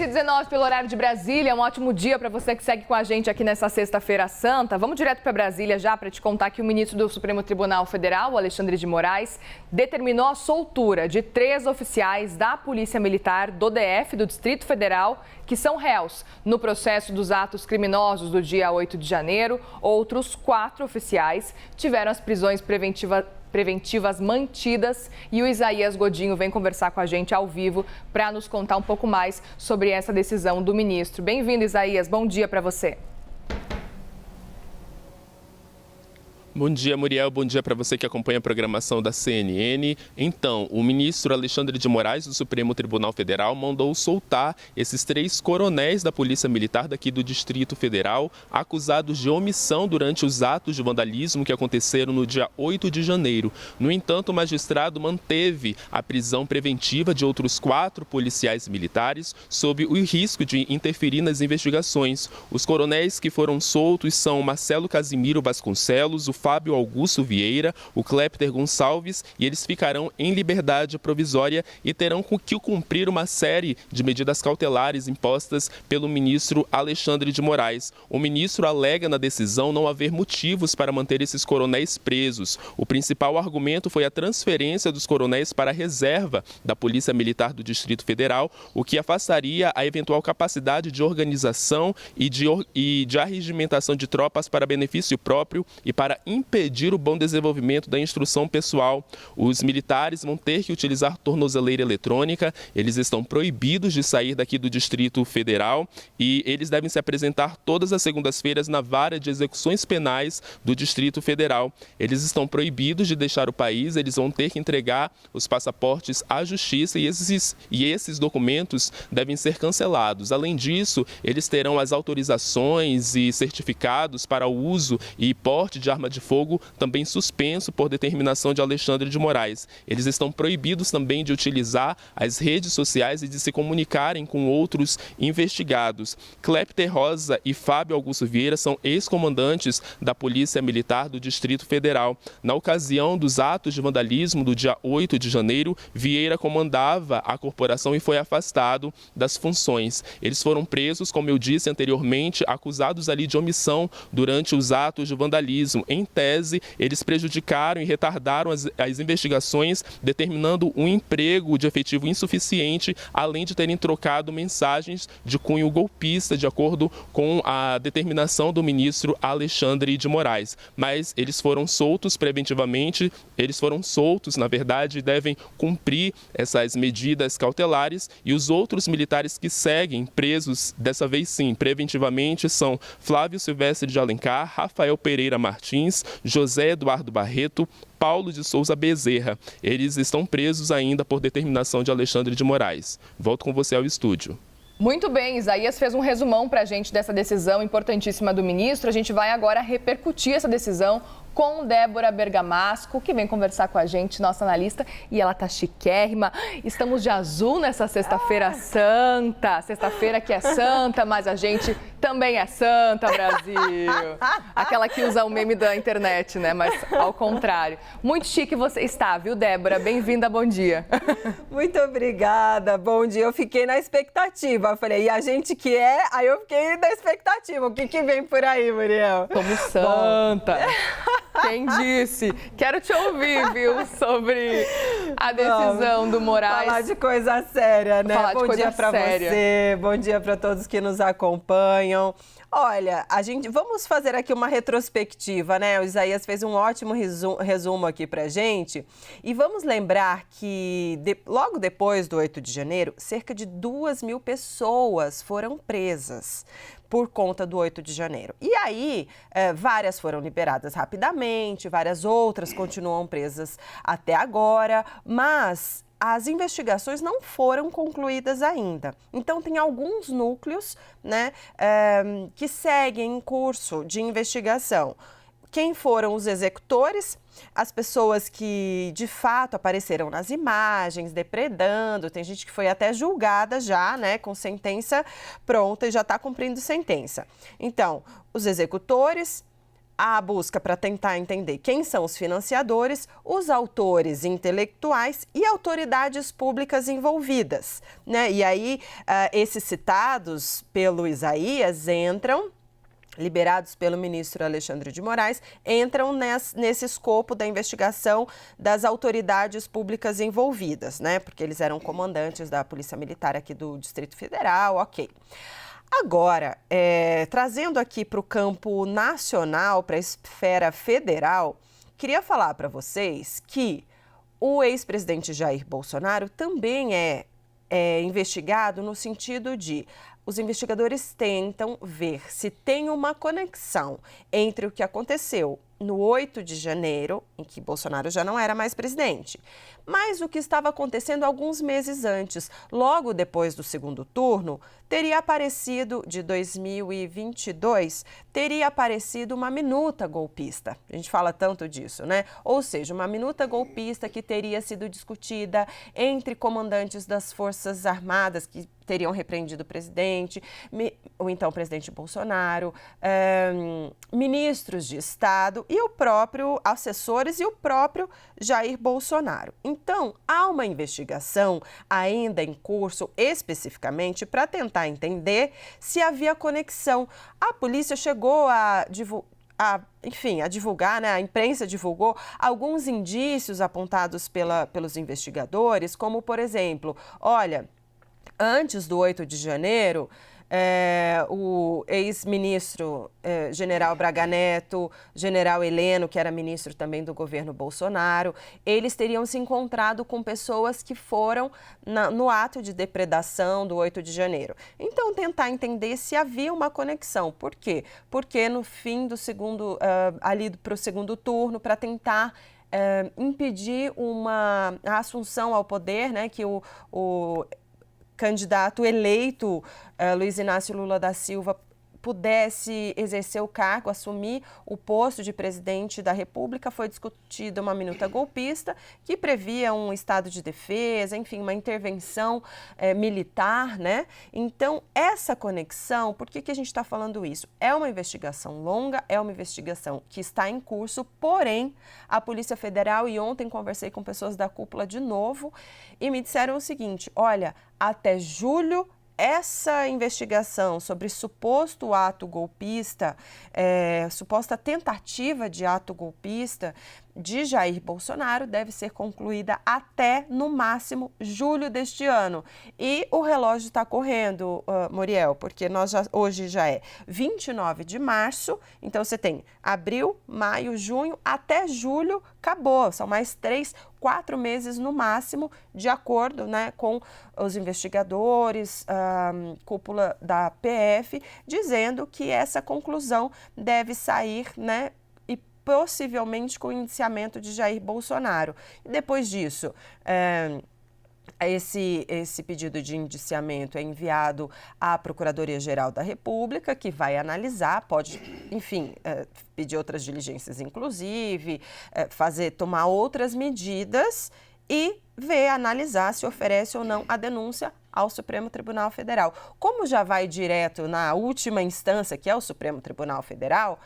6h19 pelo horário de Brasília. Um ótimo dia para você que segue com a gente aqui nessa Sexta-feira Santa. Vamos direto para Brasília já para te contar que o ministro do Supremo Tribunal Federal, Alexandre de Moraes, determinou a soltura de 3 oficiais da Polícia Militar do DF, do Distrito Federal, que são réus no processo dos atos criminosos do dia 8 de janeiro. Outros 4 oficiais tiveram as prisões preventivas mantidas e o Isaías Godinho vem conversar com a gente ao vivo para nos contar um pouco mais sobre essa decisão do ministro. Bem-vindo, Isaías. Bom dia para você. Bom dia, Muriel. Bom dia para você que acompanha a programação da CNN. Então, o ministro Alexandre de Moraes, do Supremo Tribunal Federal, mandou soltar esses 3 coronéis da Polícia Militar daqui do Distrito Federal, acusados de omissão durante os atos de vandalismo que aconteceram no dia 8 de janeiro. No entanto, o magistrado manteve a prisão preventiva de outros 4 policiais militares sob o risco de interferir nas investigações. Os coronéis que foram soltos são Marcelo Casimiro Vasconcelos, o Fábio Augusto Vieira, o Clepter Gonçalves, e eles ficarão em liberdade provisória e terão que cumprir uma série de medidas cautelares impostas pelo ministro Alexandre de Moraes. O ministro alega na decisão não haver motivos para manter esses coronéis presos. O principal argumento foi a transferência dos coronéis para a reserva da Polícia Militar do Distrito Federal, o que afastaria a eventual capacidade de organização e de arregimentação de tropas para benefício próprio e para impedir o bom desenvolvimento da instrução pessoal. Os militares vão ter que utilizar tornozeleira eletrônica, eles estão proibidos de sair daqui do Distrito Federal e eles devem se apresentar todas as segundas-feiras na vara de execuções penais do Distrito Federal. Eles estão proibidos de deixar o país, eles vão ter que entregar os passaportes à justiça e esses documentos devem ser cancelados. Além disso, eles terão as autorizações e certificados para o uso e porte de arma de fogo também suspenso por determinação de Alexandre de Moraes. Eles estão proibidos também de utilizar as redes sociais e de se comunicarem com outros investigados. Clepter Rosa e Fábio Augusto Vieira são ex-comandantes da Polícia Militar do Distrito Federal. Na ocasião dos atos de vandalismo do dia 8 de janeiro, Vieira comandava a corporação e foi afastado das funções. Eles foram presos, como eu disse anteriormente, acusados ali de omissão durante os atos de vandalismo. Em tese, eles prejudicaram e retardaram as investigações, determinando um emprego de efetivo insuficiente, além de terem trocado mensagens de cunho golpista, de acordo com a determinação do ministro Alexandre de Moraes. Mas eles foram soltos preventivamente, na verdade, e devem cumprir essas medidas cautelares, e os outros militares que seguem presos, dessa vez sim, preventivamente, são Flávio Silvestre de Alencar, Rafael Pereira Martins, José Eduardo Barreto, Paulo de Souza Bezerra. Eles estão presos ainda por determinação de Alexandre de Moraes. Volto com você ao estúdio. Muito bem, Isaías fez um resumão para a gente dessa decisão importantíssima do ministro. A gente vai agora repercutir essa decisão com Débora Bergamasco, que vem conversar com a gente, nossa analista, e ela tá chiquérrima. Estamos de azul nessa Sexta-feira Santa. Sexta-feira que é santa, mas a gente também é santa, Brasil. Aquela que usa o meme da internet, né? Mas ao contrário. Muito chique você está, viu, Débora? Bem-vinda, bom dia. Muito obrigada, bom dia. Eu fiquei na expectativa. Eu falei, e a gente que é? Aí eu fiquei na expectativa. O que vem por aí, Muriel? Como santa. Quem disse? Quero te ouvir, viu, sobre a decisão do Moraes. Falar de coisa séria, né? Bom dia para você, bom dia para todos que nos acompanham. Olha, vamos fazer aqui uma retrospectiva, né? O Isaías fez um ótimo resumo aqui pra gente. E vamos lembrar que logo depois do 8 de janeiro, cerca de 2.000 pessoas foram presas por conta do 8 de janeiro. E aí, várias foram liberadas rapidamente, várias outras continuam presas até agora, mas as investigações não foram concluídas ainda. Então, tem alguns núcleos, né, que seguem em curso de investigação. Quem foram os executores? As pessoas que, de fato, apareceram nas imagens, depredando. Tem gente que foi até julgada já, né, com sentença pronta e já está cumprindo sentença. Então, os executores, a busca para tentar entender quem são os financiadores, os autores intelectuais e autoridades públicas envolvidas, né? E aí, esses citados pelo Isaías entram, liberados pelo ministro Alexandre de Moraes, entram nesse escopo da investigação das autoridades públicas envolvidas, né? Porque eles eram comandantes da Polícia Militar aqui do Distrito Federal, ok. Agora, trazendo aqui para o campo nacional, para a esfera federal, queria falar para vocês que o ex-presidente Jair Bolsonaro também é investigado no sentido de os investigadores tentam ver se tem uma conexão entre o que aconteceu no 8 de janeiro, em que Bolsonaro já não era mais presidente, mas o que estava acontecendo alguns meses antes, logo depois do segundo turno, teria aparecido, de 2022, teria aparecido uma minuta golpista. A gente fala tanto disso, né? Ou seja, uma minuta golpista que teria sido discutida entre comandantes das Forças Armadas que teriam repreendido o presidente, ou então o presidente Bolsonaro, ministros de Estado e o próprio assessores e o próprio Jair Bolsonaro. Então, há uma investigação ainda em curso, especificamente, para tentar entender se havia conexão. A polícia chegou a divulgar, né? A imprensa divulgou alguns indícios apontados pelos investigadores, como, por exemplo, olha, antes do 8 de janeiro, o ex-ministro general Braga Neto, general Heleno, que era ministro também do governo Bolsonaro, eles teriam se encontrado com pessoas que foram no ato de depredação do 8 de janeiro. Então, tentar entender se havia uma conexão. Por quê? Porque no fim do segundo, ali para o segundo turno, para tentar impedir a assunção ao poder, né, que o candidato eleito, Luiz Inácio Lula da Silva, pudesse exercer o cargo, assumir o posto de presidente da República, foi discutida uma minuta golpista que previa um estado de defesa, enfim, uma intervenção militar, né? Então, essa conexão, por que a gente está falando isso? É uma investigação longa, é uma investigação que está em curso, porém, a Polícia Federal, e ontem conversei com pessoas da cúpula de novo, e me disseram o seguinte, olha, até julho, essa investigação sobre suposto ato golpista, suposta tentativa de ato golpista de Jair Bolsonaro deve ser concluída até, no máximo, julho deste ano. E o relógio está correndo, Muriel, porque hoje já é 29 de março, então você tem abril, maio, junho, até julho, acabou. São mais 4 meses no máximo, de acordo, né, com os investigadores, cúpula da PF, dizendo que essa conclusão deve sair, né, possivelmente com o indiciamento de Jair Bolsonaro. E depois disso, esse pedido de indiciamento é enviado à Procuradoria-Geral da República, que vai analisar, pode, enfim, pedir outras diligências, inclusive, tomar outras medidas e analisar se oferece ou não a denúncia ao Supremo Tribunal Federal. Como já vai direto na última instância, que é o Supremo Tribunal Federal,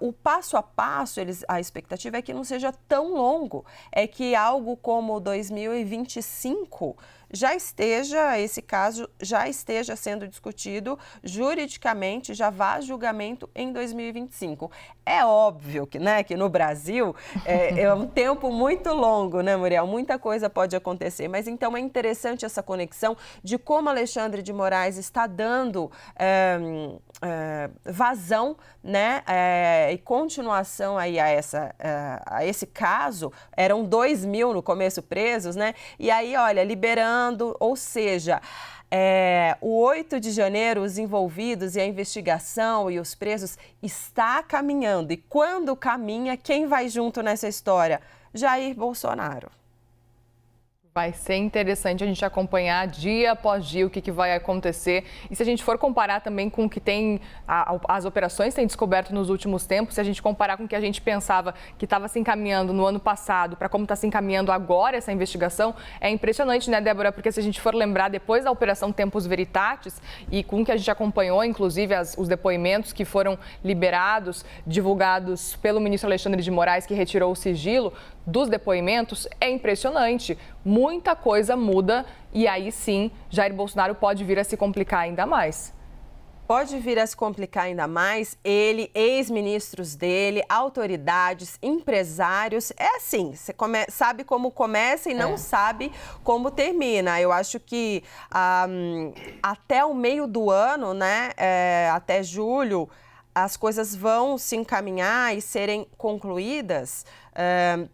o passo a passo, a expectativa é que não seja tão longo, é que algo como 2025 esse caso já esteja sendo discutido juridicamente, já vá a julgamento em 2025. É óbvio que, né, que no Brasil é um tempo muito longo, né, Muriel? Muita coisa pode acontecer, mas então é interessante essa conexão de como Alexandre de Moraes está dando vazão, né, e continuação aí a esse caso. Eram 2.000 no começo presos, né? E aí, olha, liberando, ou seja, o 8 de janeiro, os envolvidos e a investigação e os presos está caminhando. E quando caminha, quem vai junto nessa história? Jair Bolsonaro. Vai ser interessante a gente acompanhar dia após dia o que vai acontecer. E se a gente for comparar também com o que tem as operações têm descoberto nos últimos tempos, se a gente comparar com o que a gente pensava que estava se encaminhando no ano passado para como está se encaminhando agora essa investigação, é impressionante, né, Débora? Porque se a gente for lembrar, depois da Operação Tempus Veritatis e com o que a gente acompanhou, inclusive os depoimentos que foram liberados, divulgados pelo ministro Alexandre de Moraes, que retirou o sigilo dos depoimentos, é impressionante. Muita coisa muda e aí sim, Jair Bolsonaro pode vir a se complicar ainda mais. Pode vir a se complicar ainda mais. Ele, ex-ministros dele, autoridades, empresários. É assim, você sabe como começa e não sabe como termina. Eu acho que até o meio do ano, né, até julho, as coisas vão se encaminhar e serem concluídas,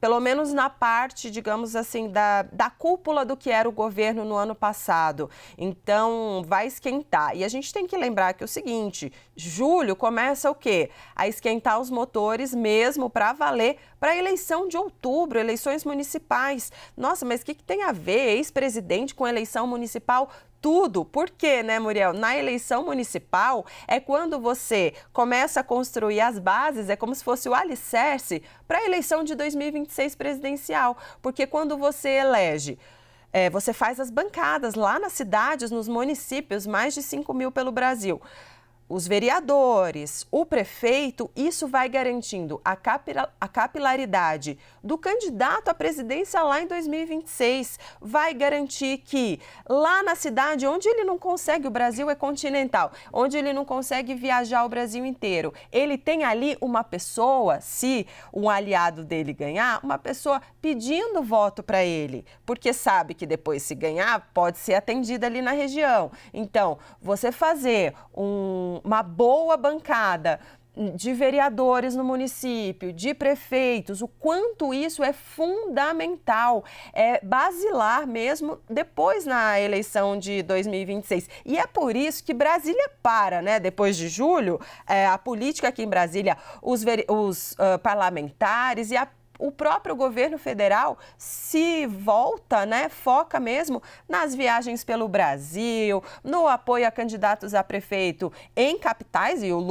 pelo menos na parte, digamos assim, da cúpula do que era o governo no ano passado. Então, vai esquentar. E a gente tem que lembrar que é o seguinte, julho começa o quê? A esquentar os motores mesmo para valer para a eleição de outubro, eleições municipais. Nossa, mas o que tem a ver ex-presidente com eleição municipal? Tudo. Por quê, né, Muriel? Na eleição municipal é quando você começa a construir as bases, é como se fosse o alicerce para a eleição de 2026 presidencial. Porque quando você elege, você faz as bancadas lá nas cidades, nos municípios, mais de 5 mil pelo Brasil. Os vereadores, o prefeito, isso vai garantindo a capilaridade do candidato à presidência lá em 2026. Vai garantir que lá na cidade, onde ele não consegue, o Brasil é continental, onde ele não consegue viajar o Brasil inteiro, ele tem ali uma pessoa, se um aliado dele ganhar, uma pessoa pedindo voto para ele, porque sabe que depois, se ganhar, pode ser atendida ali na região. Então, você fazer uma boa bancada de vereadores no município, de prefeitos, o quanto isso é fundamental, é basilar mesmo depois na eleição de 2026. E é por isso que Brasília para, né? Depois de julho, a política aqui em Brasília, os parlamentares e o próprio governo federal se volta, né, foca mesmo nas viagens pelo Brasil, no apoio a candidatos a prefeito em capitais, e o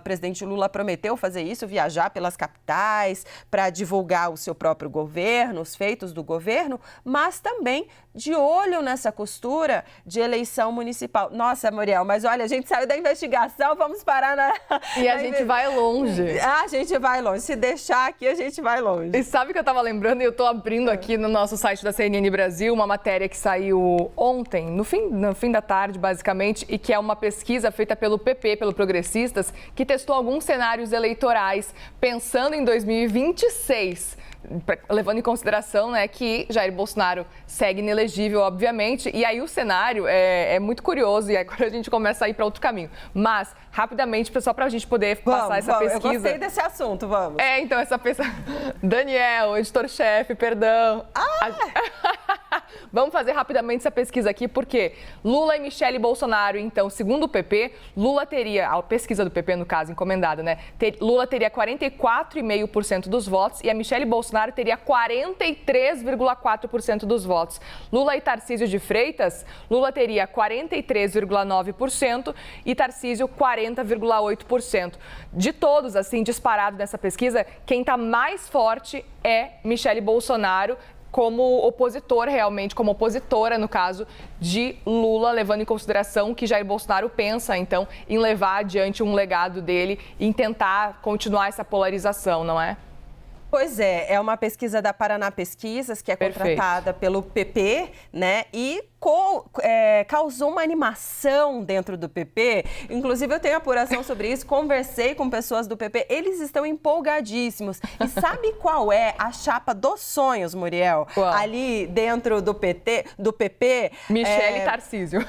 presidente Lula prometeu fazer isso, viajar pelas capitais para divulgar o seu próprio governo, os feitos do governo, mas também de olho nessa costura de eleição municipal. Nossa, Muriel, mas olha, a gente saiu da investigação, vamos parar na... E a gente vai longe. A gente vai longe. Se deixar aqui, a gente vai longe. E sabe o que eu estava lembrando? Eu estou abrindo aqui no nosso site da CNN Brasil uma matéria que saiu ontem, no fim da tarde, basicamente, e que é uma pesquisa feita pelo PP, pelo Progressistas, que testou alguns cenários eleitorais pensando em 2026. Levando em consideração, né, que Jair Bolsonaro segue inelegível, obviamente, e aí o cenário é muito curioso, e agora a gente começa a ir para outro caminho. Mas, rapidamente, só para a gente poder passar essa pesquisa... Eu gostei desse assunto, vamos. Então, essa pesquisa... Daniel, editor-chefe, perdão. Vamos fazer rapidamente essa pesquisa aqui, porque Lula e Michele Bolsonaro, então, segundo o PP, Lula teria, a pesquisa do PP, no caso, encomendada, né? Lula teria 44,5% dos votos e a Michele Bolsonaro teria 43,4% dos votos. Lula e Tarcísio de Freitas, Lula teria 43,9% e Tarcísio 40,8%. De todos, assim, disparado nessa pesquisa, quem está mais forte é Michele Bolsonaro, como opositor, realmente, como opositora, no caso, de Lula, levando em consideração que Jair Bolsonaro pensa, então, em levar adiante um legado dele e em tentar continuar essa polarização, não é? Pois é uma pesquisa da Paraná Pesquisas, que é contratada pelo PP, né, e causou uma animação dentro do PP. Inclusive, eu tenho apuração sobre isso, conversei com pessoas do PP, eles estão empolgadíssimos. E sabe qual é a chapa dos sonhos, Muriel? Qual? Ali dentro do PP... Michele e Tarcísio.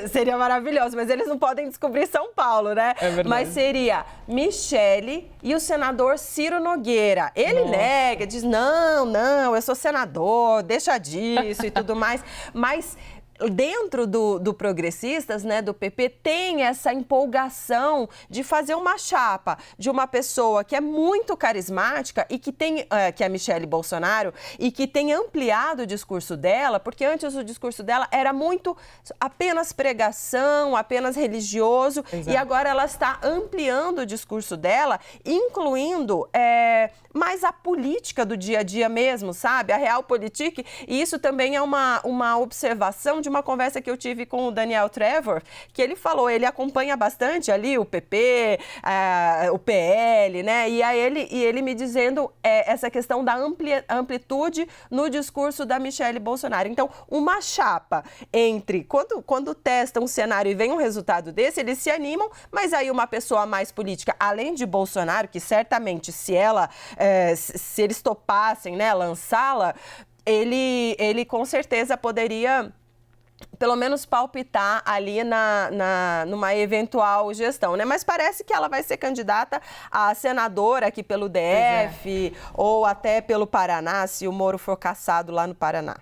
Seria maravilhoso, mas eles não podem descobrir São Paulo, né? É verdade. Mas seria Michele e o senador Ciro Nogueira. Ele nega, diz, não, eu sou senador, deixa disso e tudo mais. Mas dentro do Progressistas, né, do PP, tem essa empolgação de fazer uma chapa de uma pessoa que é muito carismática e que tem, que é a Michelle Bolsonaro, e que tem ampliado o discurso dela, porque antes o discurso dela era muito apenas pregação, apenas religioso, Exato. E agora ela está ampliando o discurso dela, incluindo mais a política do dia a dia mesmo, sabe? A realpolitik, e isso também é uma observação de uma conversa que eu tive com o Daniel Trevor, que ele falou, ele acompanha bastante ali o PP, o PL, né? E ele me dizendo essa questão da amplitude no discurso da Michelle Bolsonaro. Então, uma chapa entre, quando testam um cenário e vem um resultado desse, eles se animam, mas aí uma pessoa mais política, além de Bolsonaro, que certamente se eles topassem, né, lançá-la, ele com certeza poderia pelo menos palpitar ali numa eventual gestão, né? Mas parece que ela vai ser candidata a senadora aqui pelo DF ou até pelo Paraná, se o Moro for cassado lá no Paraná.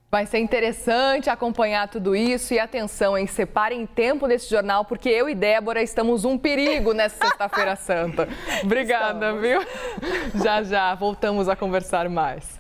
Vai ser interessante acompanhar tudo isso e atenção, hein? Separem tempo nesse jornal, porque eu e Débora estamos um perigo nessa Sexta-feira Santa. Obrigada, viu? Já voltamos a conversar mais.